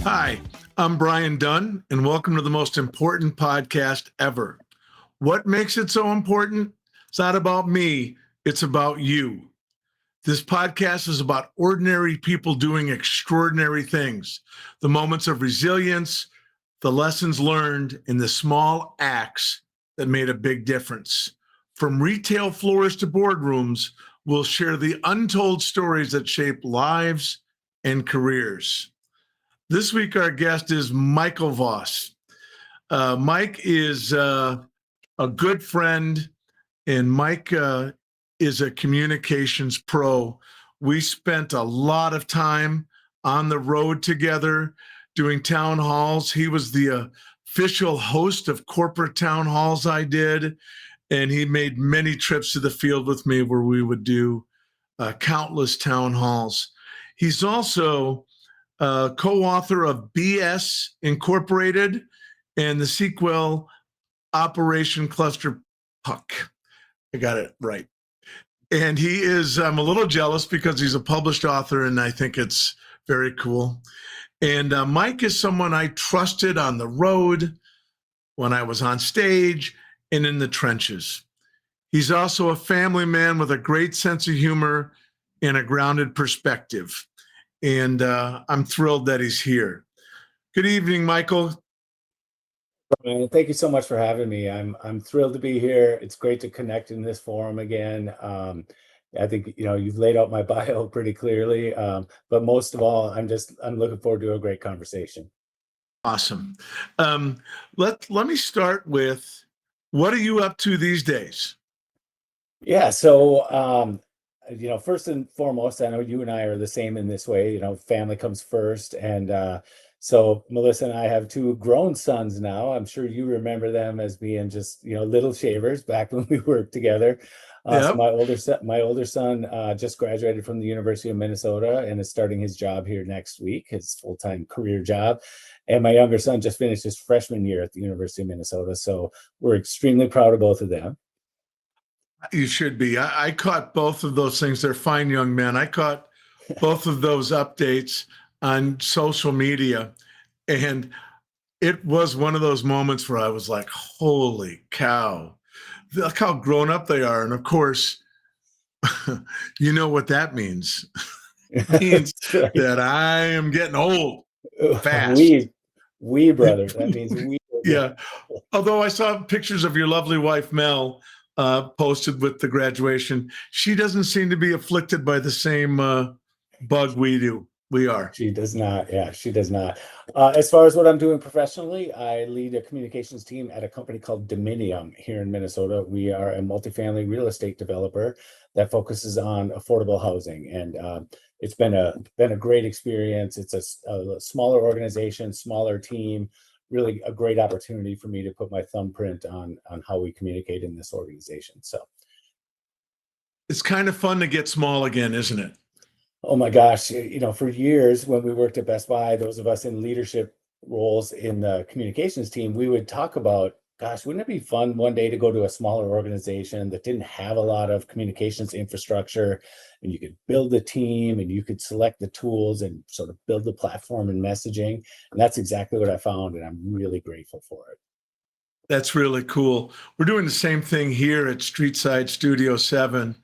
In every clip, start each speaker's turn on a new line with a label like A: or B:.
A: Hi, I'm Brian Dunn, and welcome to the most important podcast ever. What makes it so important? It's not about me, it's about you. This podcast is about ordinary people doing extraordinary things, the moments of resilience, the lessons learned, and the small acts that made a big difference. From retail floors to boardrooms, we'll share the untold stories that shape lives and careers. This week, our guest is Michael Voss. Mike is a good friend, and Mike is a communications pro. We spent a lot of time on the road together doing town halls. He was the official host of corporate town halls I did, and he made many trips to the field with me where we would do countless town halls. He's also co-author of BS Incorporated and the sequel Operation Clusterpuck. I got it right. And he is, I'm a little jealous because he's a published author and I think it's very cool. And Mike is someone I trusted on the road, when I was on stage, and in the trenches. He's also a family man with a great sense of humor and a grounded perspective. And I'm thrilled that he's here. Good evening, Michael.
B: Brian, thank you so much for having me. I'm thrilled to be here. It's great to connect in this forum again. I think you've laid out my bio pretty clearly, but most of all, I'm looking forward to a great conversation.
A: Awesome. Let me start with, what are you up to these days?
B: Yeah, so first and foremost, I know you and I are the same in this way. Family comes first, and so Melissa and I have two grown sons now. I'm sure you remember them as being just little shavers back when we worked together. So
A: Yep.
B: my older son just graduated from the University of Minnesota and is starting his job here next week, his full-time career job. And my younger son just finished his freshman year at the University of Minnesota. So we're extremely proud of both of them.
A: You should be. I caught both of those things. They're fine young men. I caught both of those updates on social media. And it was one of those moments where I was like, holy cow, look how grown up they are. And of course, you know what that means. It means
B: Right.
A: that I am getting old fast.
B: We brother. That means we.
A: Yeah. Although I saw pictures of your lovely wife, Mel, posted with the graduation. She doesn't seem to be afflicted by the same bug we are.
B: She does not. Yeah, she does not. As far as what I'm doing professionally, I lead a communications team at a company called Dominium here in Minnesota. We are a multifamily real estate developer that focuses on affordable housing, and it's been a great experience. It's a smaller organization, smaller team, really a great opportunity for me to put my thumbprint on how we communicate in this organization. So
A: It's kind of fun to get small again, isn't it?
B: oh my gosh, for years when we worked at Best Buy, those of us in leadership roles in the communications team, we would talk about, gosh, wouldn't it be fun one day to go to a smaller organization that didn't have a lot of communications infrastructure, and you could build the team and you could select the tools and sort of build the platform and messaging. And that's exactly what I found, and I'm really grateful for it.
A: That's really cool. We're doing the same thing here at Streetside Studio 7.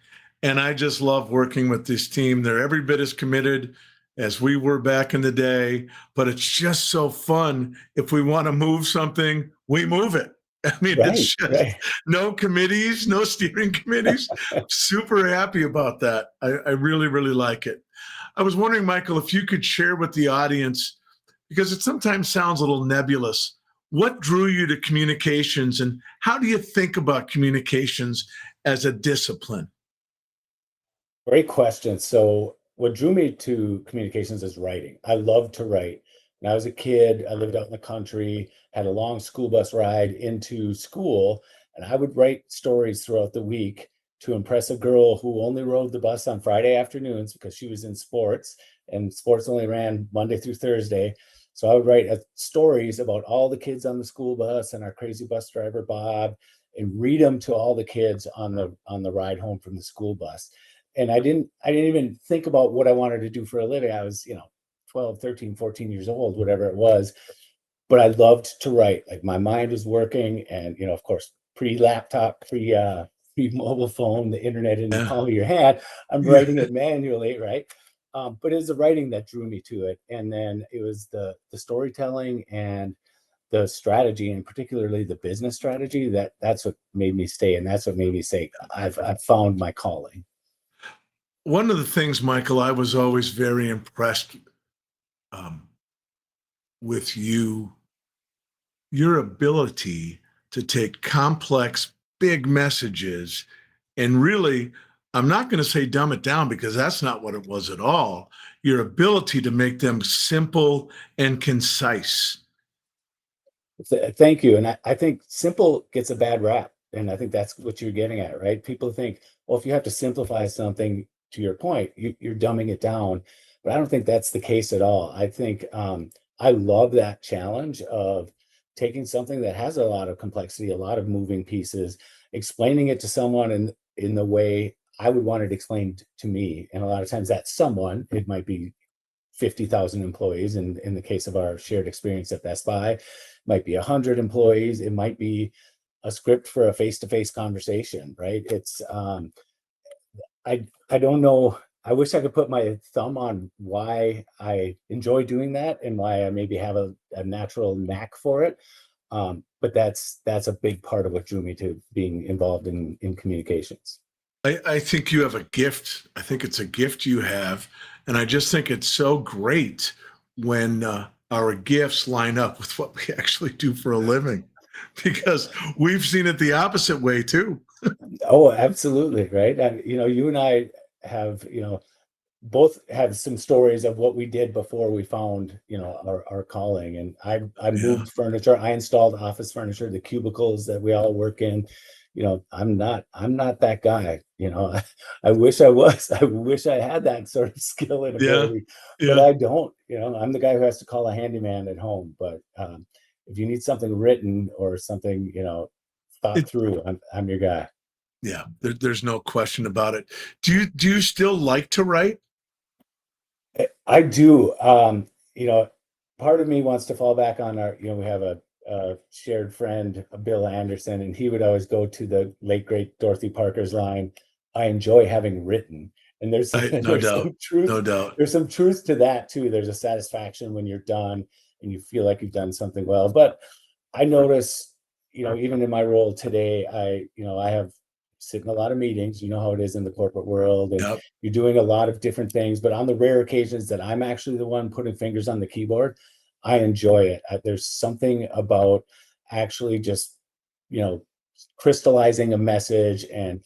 A: And I just love working with this team. They're every bit as committed as we were back in the day, but it's just so fun. If we want to move something, we move it. I mean,
B: Right,
A: it's just
B: right.
A: no committees, no steering committees. Super happy about that. I really, really like it. I was wondering, Michael, if you could share with the audience, because it sometimes sounds a little nebulous, what drew you to communications and how do you think about communications as a discipline?
B: Great question. So, what drew me to communications is writing. I love to write. When I was a kid, I lived out in the country, had a long school bus ride into school, and I would write stories throughout the week to impress a girl who only rode the bus on Friday afternoons because she was in sports, and sports only ran Monday through Thursday. So I would write stories about all the kids on the school bus and our crazy bus driver Bob, and read them to all the kids on the ride home from the school bus. And I didn't even think about what I wanted to do for a living. I was 12, 13, 14 years old, whatever it was. But I loved to write. Like my mind was working, and of course, pre-laptop, pre-mobile phone, the internet in the
A: Yeah.
B: palm of your hand. I'm
A: Yeah.
B: writing it manually, right? But it was the writing that drew me to it, and then it was the storytelling and the strategy, and particularly the business strategy. That's what made me stay, and that's what made me say, I've found my calling.
A: One of the things, Michael, I was always very impressed um, with your ability to take complex, big messages and really, I'm not going to say dumb it down because that's not what it was at all. Your ability to make them simple and concise.
B: Thank you. And I think simple gets a bad rap. And I think that's what you're getting at, right? People think, well, if you have to simplify something, to your point, you're dumbing it down. But I don't think that's the case at all. I think I love that challenge of taking something that has a lot of complexity, a lot of moving pieces, explaining it to someone in the way I would want it explained to me. And a lot of times that someone, it might be 50,000 employees. In the case of our shared experience at Best Buy, it might be 100 employees. It might be a script for a face-to-face conversation, right? It's I don't know. I wish I could put my thumb on why I enjoy doing that and why I maybe have a natural knack for it. But that's a big part of what drew me to being involved in communications.
A: I think you have a gift. I think it's a gift you have. And I just think it's so great when our gifts line up with what we actually do for a living, because we've seen it the opposite way too.
B: Oh, absolutely, right. And you and I have, both have some stories of what we did before we found, our calling. And I
A: Yeah.
B: moved furniture, I installed office furniture, the cubicles that we all work in. I'm not that guy. I wish I was. I wish I had that sort of skill and
A: Yeah.
B: ability, but
A: Yeah.
B: I don't. I'm the guy who has to call a handyman at home. But if you need something written or something, thought
A: It,
B: through, I'm your guy.
A: yeah. There's no question about it. Do you still like to write?
B: I do. Part of me wants to fall back on we have a shared friend, Bill Anderson, and he would always go to the late great Dorothy Parker's line, "I enjoy having written." And there's
A: No
B: there's
A: doubt.
B: some truth,
A: No doubt.
B: there's some truth to that too. There's a satisfaction when you're done and you feel like you've done something well. But I notice, even in my role today, I have sit in a lot of meetings. You know how it is in the corporate world, and
A: Yep.
B: you're doing a lot of different things. But on the rare occasions that I'm actually the one putting fingers on the keyboard, I enjoy it. There's something about actually just, you know, crystallizing a message and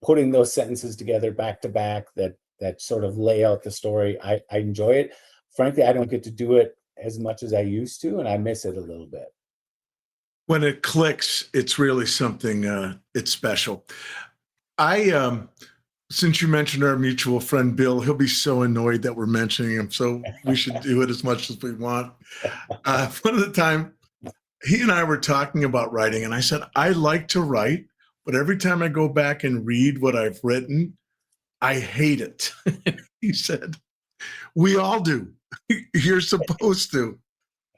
B: putting those sentences together back to back that sort of lay out the story. I enjoy it. Frankly, I don't get to do it as much as I used to, and I miss it a little bit.
A: When it clicks, it's really something. It's special. I Since you mentioned our mutual friend Bill, he'll be so annoyed that we're mentioning him. So we should do it as much as we want. One of the time, he and I were talking about writing, and I said I like to write, but every time I go back and read what I've written, I hate it. He said, "We all do. You're supposed to."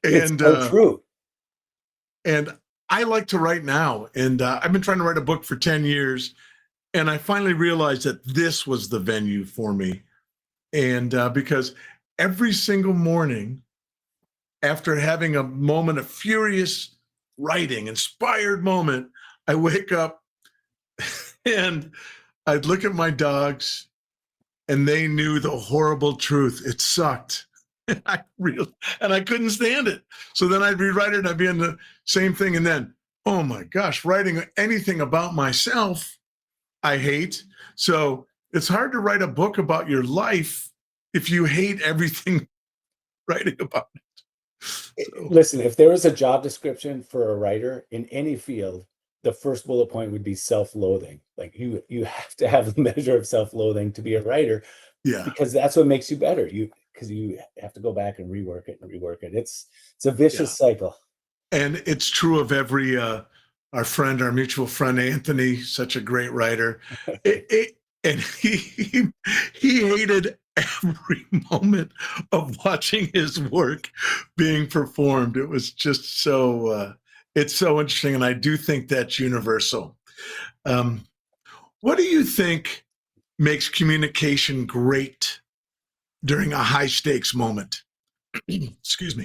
B: It's
A: And
B: so
A: uh,
B: true.
A: and I like to write now, and I've been trying to write a book for 10 years. And I finally realized that this was the venue for me. And because every single morning, after having a moment of furious writing, inspired moment, I wake up and I'd look at my dogs and they knew the horrible truth. It sucked. And I couldn't stand it. So then I'd rewrite it and I'd be in the same thing. And then, oh my gosh, writing anything about myself I hate. So it's hard to write a book about your life if you hate everything writing about it. So
B: Listen, if there was a job description for a writer in any field, the first bullet point would be self-loathing. Like you have to have a measure of self-loathing to be a writer,
A: yeah,
B: because that's what makes you better. Because you have to go back and rework it and rework it. It's a
A: yeah.
B: vicious cycle.
A: And it's true of every our mutual friend Anthony, such a great writer. and he hated every moment of watching his work being performed. It was just it's so interesting, and I do think that's universal. Um, what do you think makes communication great during a high stakes moment? Excuse me.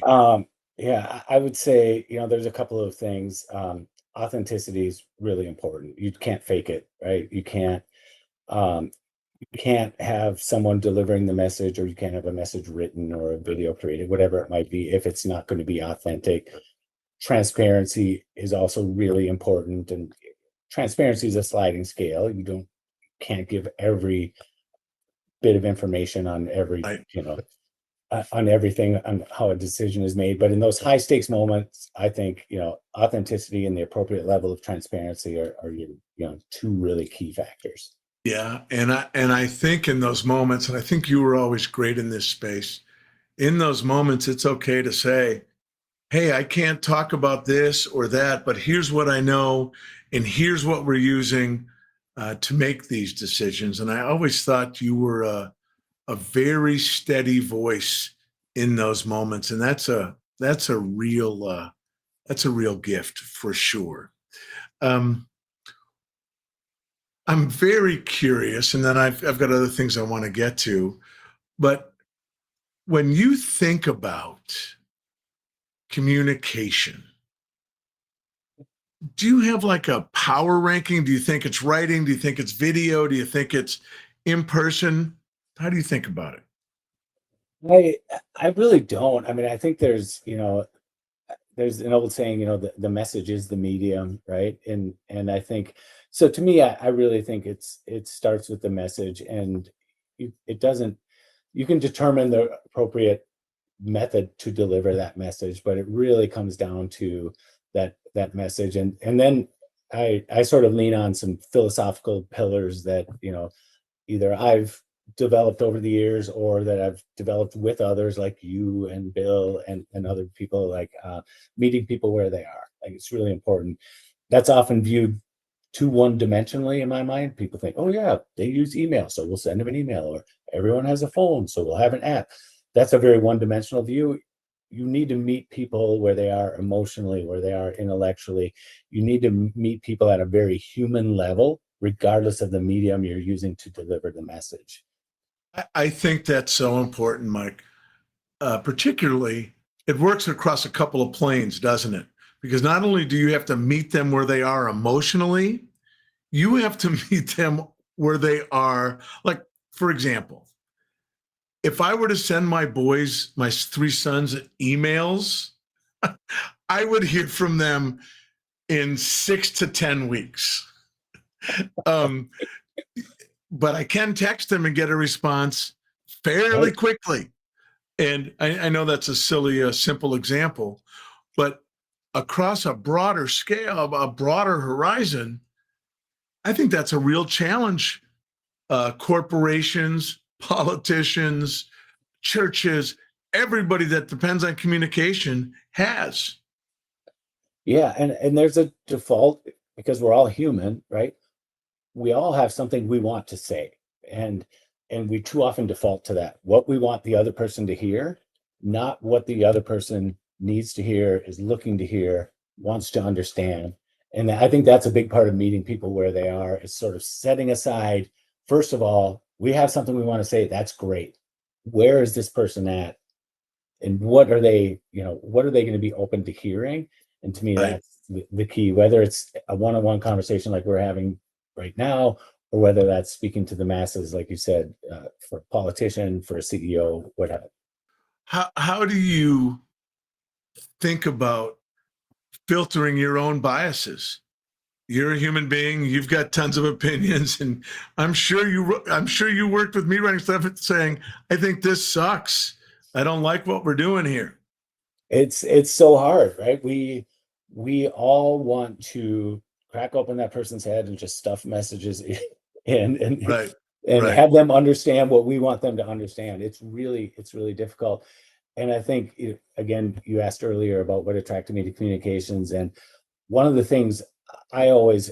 B: Yeah, I would say, there's a couple of things. Authenticity is really important. You can't fake it, right? Um, you can't have someone delivering the message, or you can't have a message written or a video created, whatever it might be, if it's not going to be authentic. Transparency is also really important, and transparency is a sliding scale. Can't give every bit of information on
A: I,
B: on everything, on how a decision is made. But in those high stakes moments, I think, authenticity and the appropriate level of transparency are your, two really key factors.
A: yeah, and I think in those moments, and I think you were always great in this space. In those moments, it's okay to say, hey, I can't talk about this or that, but here's what I know, and here's what we're using to make these decisions. And I always thought you were a very steady voice in those moments, and that's a real gift for sure. Um, I'm very curious, and then I've got other things I want to get to, but when you think about communication, do you have like a power ranking? Do you think it's writing? Do you think it's video? Do you think it's in person? How do you think about it?
B: I I really don't. I mean, I think there's an old saying, the message is the medium, right? And I think so. To me, I really think it starts with the message, and it doesn't. You can determine the appropriate method to deliver that message, but it really comes down to that message. And then I sort of lean on some philosophical pillars that, either I've developed over the years, or that I've developed with others like you and Bill and other people, like meeting people where they are. Like, it's really important. That's often viewed too one-dimensionally in my mind. People think, oh yeah, they use email, so we'll send them an email, or everyone has a phone, so we'll have an app. That's a very one-dimensional view. You need to meet people where they are emotionally, where they are intellectually. You need to meet people at a very human level, regardless of the medium you're using to deliver the message.
A: I think that's so important, Mike. Particularly, it works across a couple of planes, doesn't it? Because not only do you have to meet them where they are emotionally, you have to meet them where they are. Like, for example, if I were to send my three sons, emails, I would hear from them in 6 to 10 weeks. Um, but I can text them and get a response fairly
B: Right.
A: quickly. And I know that's a silly, simple example, but across a broader scale, a broader horizon, I think that's a real challenge. Corporations, politicians, churches, everybody that depends on communication has.
B: Yeah, and there's a default, because we're all human, right? We all have something we want to say, and we too often default to that, what we want the other person to hear, not what the other person needs to hear, is looking to hear, wants to understand. And I think that's a big part of meeting people where they are, is sort of setting aside, first of all, we have something we want to say, that's great. Where is this person at, and what are they going to be open to hearing? And to me,
A: Right.
B: that's the key, whether it's a one-on-one conversation like we're having right now, or whether that's speaking to the masses, like you said, for a politician, for a CEO, whatever.
A: How do you think about filtering your own biases? You're a human being. You've got tons of opinions, and I'm sure you worked with me writing stuff saying, "I think this sucks. I don't like what we're doing here."
B: It's so hard, right? We all want to crack open that person's head and just stuff messages in,
A: Right.
B: and
A: Right.
B: have them understand what we want them to understand. It's really difficult. And I think, again, you asked earlier about what attracted me to communications, and one of the things I always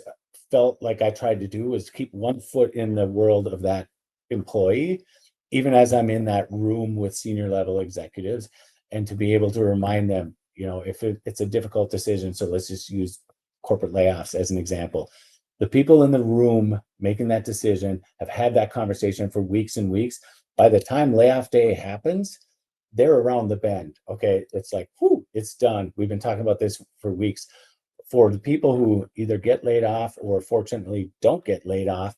B: felt like I tried to do was keep one foot in the world of that employee, even as I'm in that room with senior level executives, and to be able to remind them, if it's a difficult decision. So let's just use corporate layoffs as an example. The people in the room making that decision have had that conversation for weeks and weeks. By the time layoff day happens, they're around the bend. Okay, it's like, whew, it's done. We've been talking about this for weeks. For the people who either get laid off or fortunately don't get laid off,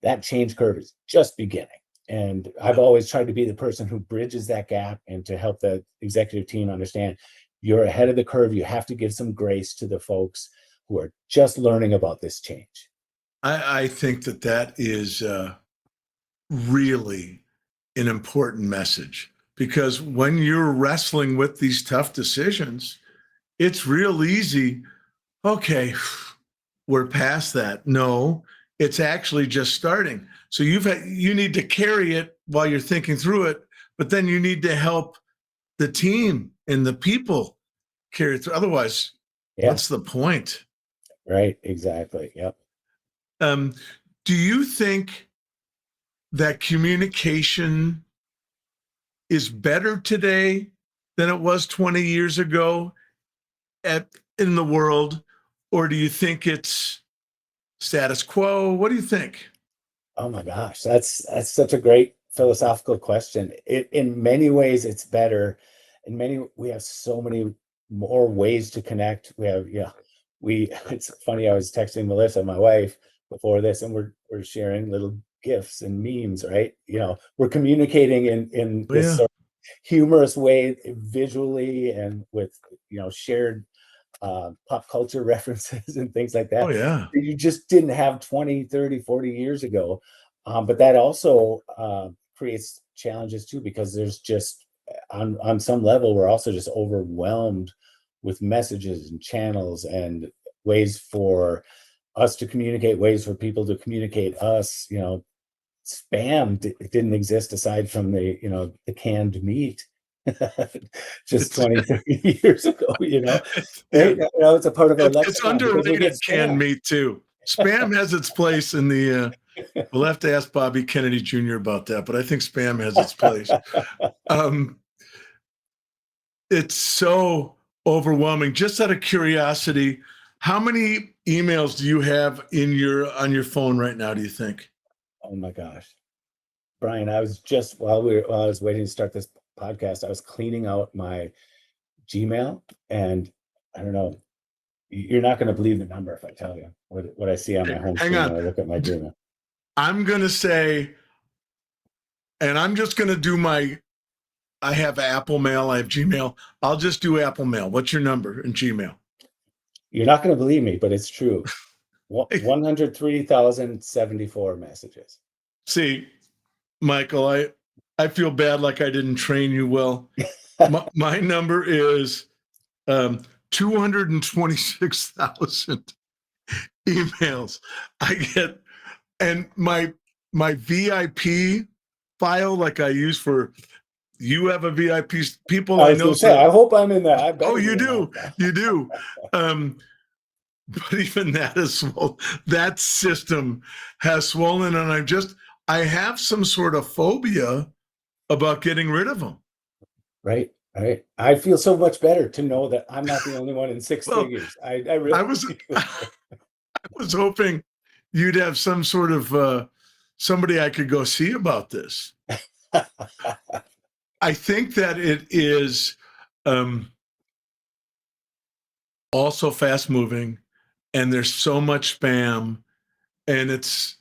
B: that change curve is just beginning. And I've always tried to be the person who bridges that gap and to help the executive team understand you're ahead of the curve. You have to give some grace to the folks who are just learning about this change.
A: I think that is really an important message, because when you're wrestling with these tough decisions, it's real easy. Okay, we're past that. No, it's actually just starting. So you need to carry it while you're thinking through it, but then you need to help the team and the people carry it through. Otherwise,
B: Yeah,
A: what's the point?
B: right. Exactly. Yep.
A: Um, do you think that communication is better today than it was 20 years ago in the world, or do you think it's status quo? What do you think?
B: Oh my gosh, that's such a great philosophical question. In many ways, it's better. We have so many more ways to connect. We have, it's funny. I was texting Melissa, my wife, before this, and we're sharing little gifs and memes, right? We're communicating in
A: Oh,
B: this
A: yeah.
B: sort of humorous way, visually, and with shared pop culture references and things like
A: Oh,
B: that
A: yeah.
B: that you just didn't have 20, 30, 40 years ago. But that also creates challenges too, because there's just on some level, we're also just overwhelmed with messages and channels and ways for us to communicate, ways for people to communicate us. Spam didn't exist aside from the canned meat just
A: It's
B: 20, 30 years ago,
A: yeah.
B: right? It's a part of our
A: It's
B: lexicon because we get
A: underrated canned
B: spam.
A: meat too. Spam has its place in the. We'll have to ask Bobby Kennedy Jr. about that, but I think spam has its place. Um, it's so overwhelming. Just out of curiosity, how many emails do you have on your phone right now, do you think?
B: Oh my gosh, Brian, I was just while I was waiting to start this podcast, I was cleaning out my Gmail, and I don't know, you're not going to believe the number if I tell you what I see on my home
A: Hang
B: screen
A: on.
B: when I look at my Gmail.
A: I'm going to say, and I'm just going to do I have Apple Mail, I have Gmail. I'll just do Apple Mail. What's your number in Gmail?
B: You're not going to believe me, but it's true. 103,074 messages.
A: See, Michael, I feel bad like I didn't train you well. My number is 226,000 emails I get, and my VIP file, like I use for you have a VIP people
B: I
A: I
B: was
A: know.
B: going to say, I hope I'm in that. I
A: Oh,
B: better be
A: you
B: in
A: do,
B: that.
A: you do. Um, but even that is that system has swollen, and I have some sort of phobia about getting rid of them.
B: Right, right. I feel so much better to know that I'm not the only one in six
A: Well,
B: figures. I
A: I
B: really
A: was
B: do.
A: I was hoping you'd have some sort of somebody I could go see about this. I think that it is also fast moving, and there's so much spam, and it's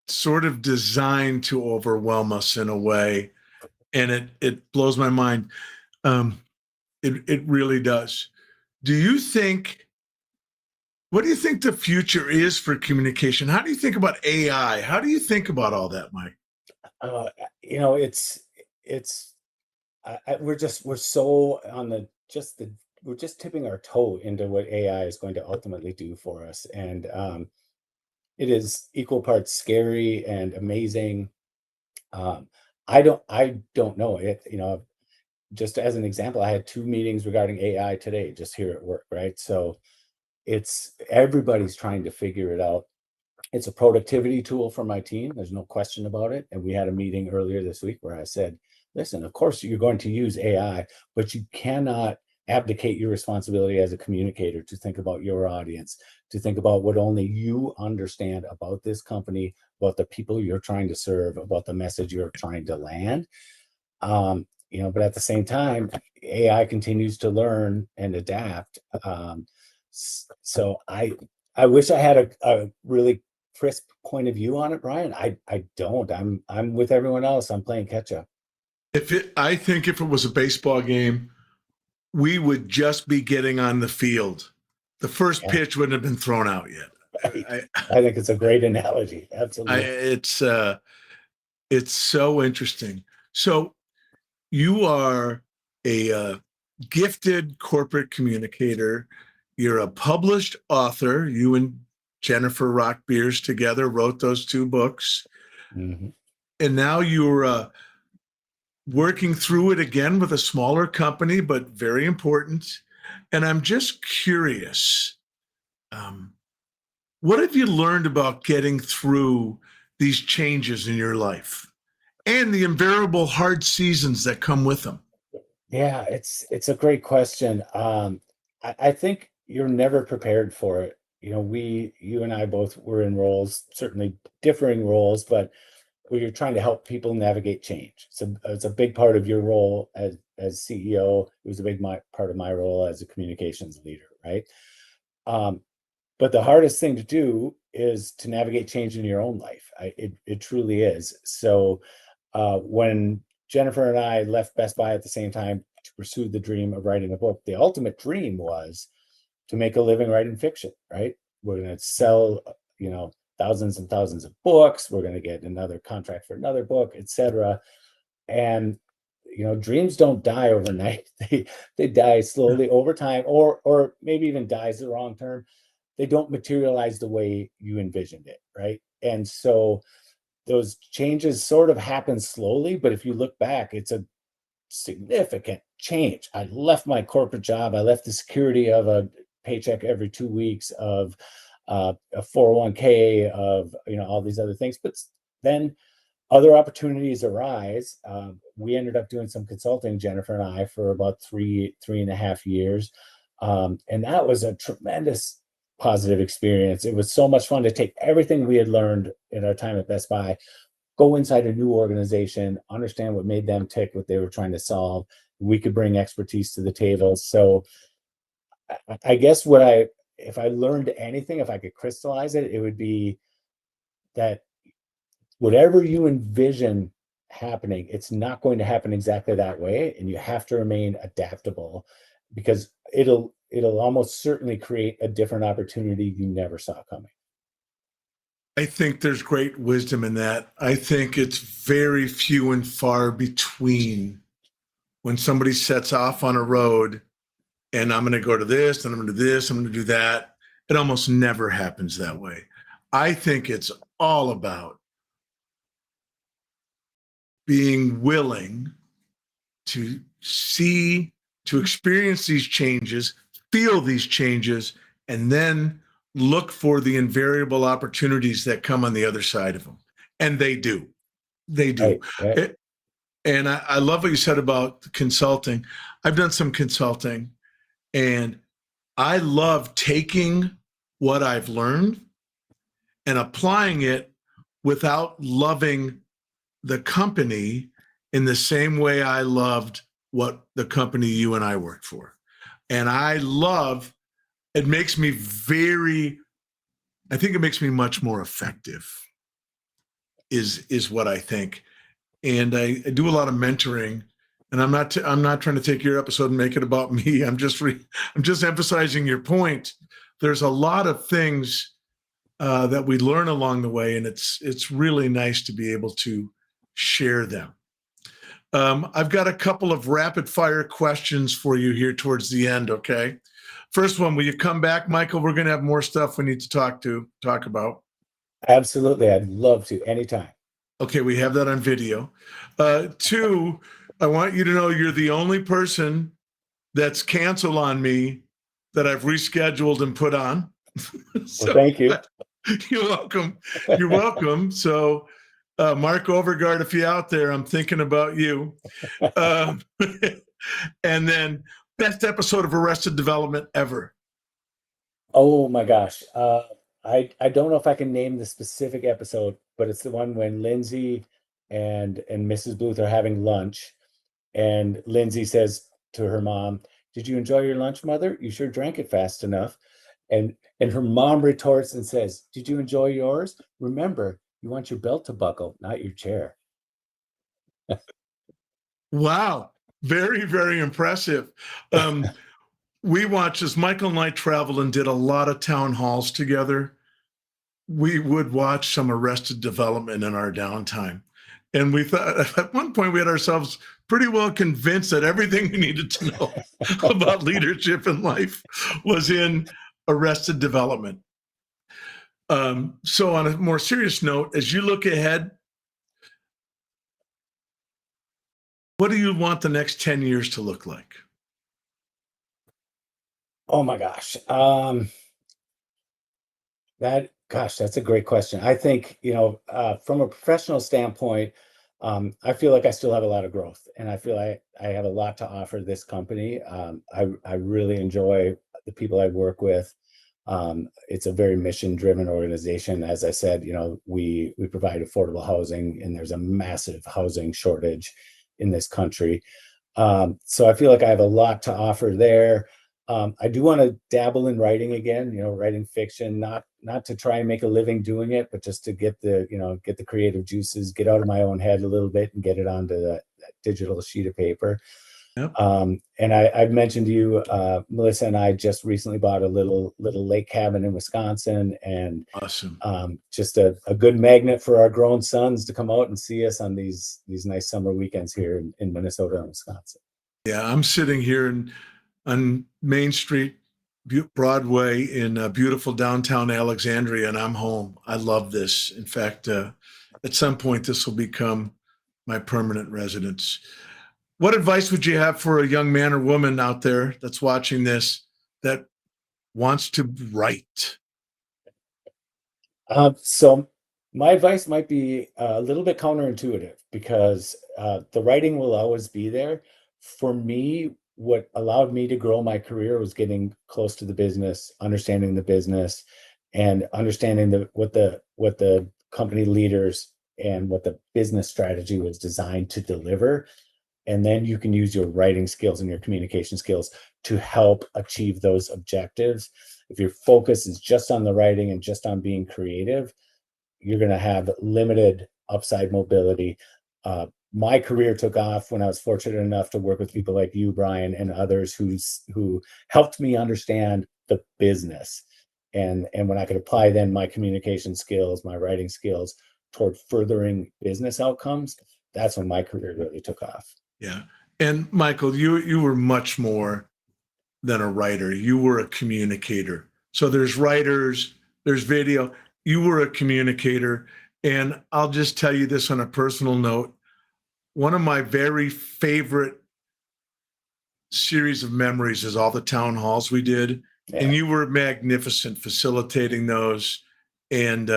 A: sort of designed to overwhelm us in a way, and it blows my mind. Um, it really does. Do you think? What do you think the future is for communication? How do you think about AI? How do you think about all that, Mike?
B: uh, it's we're so on we're just tipping our toe into what AI is going to ultimately do for us, and it is equal parts scary and amazing. Um, I don't know it. Just as an example, I had two meetings regarding AI today, just here at work, right? So everybody's trying to figure it out. It's a productivity tool for my team. There's no question about it. And we had a meeting earlier this week where I said, listen, of course you're going to use AI, but you cannot abdicate your responsibility as a communicator to think about your audience, to think about what only you understand about this company, about the people you're trying to serve, about the message you're trying to land. But at the same time, AI continues to learn and adapt. So I wish I had a really crisp point of view on it, Brian. I don't. I'm with everyone else. I'm playing catch up.
A: I think if it was a baseball game, we would just be getting on the field. The first pitch wouldn't have been thrown out yet.
B: Right. I think it's a great analogy. Absolutely.
A: It's so interesting. So you are a gifted corporate communicator. You're a published author. You and Jennifer Rock Beers together wrote those 2 books.
B: Mm-hmm.
A: And now you're working through it again with a smaller company, but very important. And I'm just curious, what have you learned about getting through these changes in your life and the invariable hard seasons that come with them?
B: Yeah, it's a great question. I think you're never prepared for it. You and I both were in roles, certainly differing roles, but where you're trying to help people navigate change. So it's a big part of your role as CEO. It was a big part of my role as a communications leader, right? But the hardest thing to do is to navigate change in your own life. It truly is. So when Jennifer and I left Best Buy at the same time to pursue the dream of writing a book, the ultimate dream was to make a living writing fiction, right? We're going to sell, thousands and thousands of books. We're going to get another contract for another book, etc. And dreams don't die overnight. They die slowly over time, or maybe even die is the wrong term. They don't materialize the way you envisioned it, right? And so those changes sort of happen slowly, but if you look back, it's a significant change. I left my corporate job. I left the security of a paycheck every 2 weeks, of a 401k, of all these other things. But then other opportunities arise. We ended up doing some consulting, Jennifer and I, for about 3.5 years, and that was a tremendous positive experience. It was so much fun to take everything we had learned in our time at Best Buy, go inside a new organization, understand what made them tick, what they were trying to solve. We could bring expertise to the table. So I guess if I learned anything, if I could crystallize it, it would be that whatever you envision happening, it's not going to happen exactly that way. And you have to remain adaptable, because it'll almost certainly create a different opportunity you never saw coming.
A: I think there's great wisdom in that. I think it's very few and far between when somebody sets off on a road and I'm going to go to this, and I'm going to do this, I'm going to do that. It almost never happens that way. I think it's all about being willing to experience these changes, feel these changes, and then look for the invariable opportunities that come on the other side of them. And they do. They do.
B: Right.
A: And I love what you said about consulting. I've done some consulting, and I love taking what I've learned and applying it without loving the company in the same way I loved what the company you and I worked for. And it makes me I think it makes me much more effective, is what I think. And I do a lot of mentoring, and I'm not trying to take your episode and make it about me. I'm just emphasizing your point. There's a lot of things that we learn along the way, and it's really nice to be able to share them. I've got a couple of rapid fire questions for you here towards the end. Okay. First one, will you come back, Michael? We're going to have more stuff we need to talk about.
B: Absolutely. I'd love to, anytime.
A: Okay. We have that on video. 2, I want you to know you're the only person that's canceled on me that I've rescheduled and put on.
B: Well, thank you.
A: You're welcome. You're welcome. So, Mark Overgard, if you're out there, I'm thinking about you. Um, and then, best episode of Arrested Development ever.
B: Oh my gosh. I don't know if I can name the specific episode, but it's the one when Lindsay and Mrs. Bluth are having lunch, and Lindsay says to her mom, "Did you enjoy your lunch, mother? You sure drank it fast enough." And her mom retorts and says, "Did you enjoy yours? Remember, you want your belt to buckle, not your chair."
A: Wow. Very, very impressive. We watched as Michael and I traveled and did a lot of town halls together. We would watch some Arrested Development in our downtime. And we thought at one point we had ourselves pretty well convinced that everything we needed to know about leadership in life was in Arrested Development. So on a more serious note, as you look ahead, what do you want the next 10 years to look like?
B: Oh my gosh. That's a great question. I think, from a professional standpoint, I feel like I still have a lot of growth, and I feel I have a lot to offer this company. I really enjoy the people I work with. It's a very mission-driven organization. As I said, we provide affordable housing, and there's a massive housing shortage in this country. So I feel like I have a lot to offer there. I do want to dabble in writing again, writing fiction, not to try and make a living doing it, but just to get the creative juices, get out of my own head a little bit and get it onto that digital sheet of paper.
A: Yep.
B: And I've mentioned to you, Melissa and I just recently bought a little lake cabin in Wisconsin, and
A: Awesome.
B: Just a good magnet for our grown sons to come out and see us on these nice summer weekends here in Minnesota and Wisconsin.
A: Yeah, I'm sitting here on Main Street, Broadway in beautiful downtown Alexandria, and I'm home. I love this. In fact, at some point, this will become my permanent residence. What advice would you have for a young man or woman out there that's watching this that wants to write?
B: So my advice might be a little bit counterintuitive, because the writing will always be there. For me, what allowed me to grow my career was getting close to the business, understanding the business, and understanding what the company leaders and what the business strategy was designed to deliver. And then you can use your writing skills and your communication skills to help achieve those objectives. If your focus is just on the writing and just on being creative, you're going to have limited upside mobility. My career took off when I was fortunate enough to work with people like you, Brian, and others who helped me understand the business. And when I could apply then my communication skills, my writing skills toward furthering business outcomes, that's when my career really took off.
A: Yeah. And Michael, you were much more than a writer. You were a communicator. So there's writers, there's video. You were a communicator. And I'll just tell you this on a personal note. One of my very favorite series of memories is all the town halls we did.
B: Yeah.
A: And you were magnificent facilitating those. And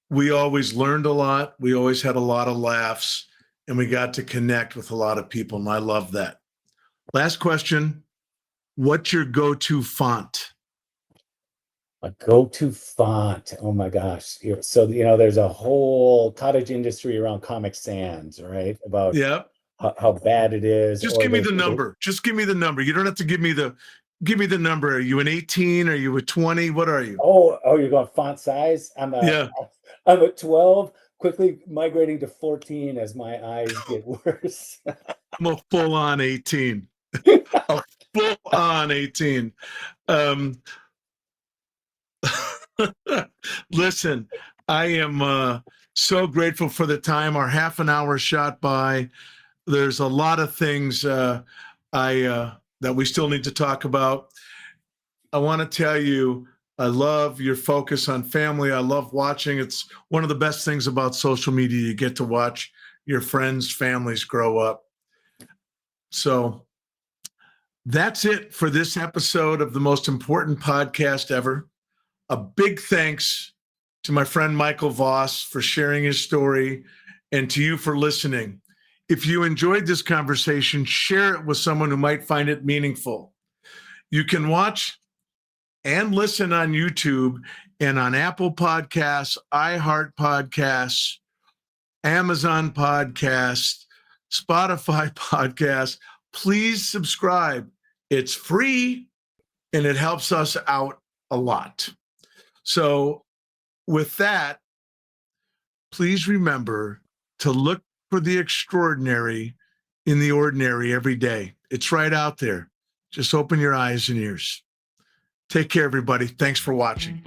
A: we always learned a lot. We always had a lot of laughs, and we got to connect with a lot of people. And I love that. Last question. What's your go-to font?
B: A go-to font. Oh my gosh. So, there's a whole cottage industry around Comic Sans, right? About
A: Yeah.
B: how bad it is.
A: Just give me the number. Just give me the number. You don't have to give me the number. Are you an 18? Are you a 20? What are you?
B: Oh, you're going font size? I'm a 12, quickly migrating to 14 as my eyes get worse.
A: I'm a full-on 18. A full-on 18. Listen, I am so grateful for the time. Our half an hour shot by. There's a lot of things that we still need to talk about. I want to tell you, I love your focus on family. I love watching. It's one of the best things about social media. You get to watch your friends' families grow up. So That's it for this episode of the most important podcast ever. A big thanks to my friend Michael Voss for sharing his story and to you for listening. If you enjoyed this conversation, share it with someone who might find it meaningful. You can watch and listen on YouTube and on Apple Podcasts, iHeart Podcasts, Amazon Podcasts, Spotify Podcasts. Please subscribe. It's free and it helps us out a lot. So with that, please remember to look for the extraordinary in the ordinary every day. It's right out there. Just open your eyes and ears. Take care, everybody. Thanks for watching.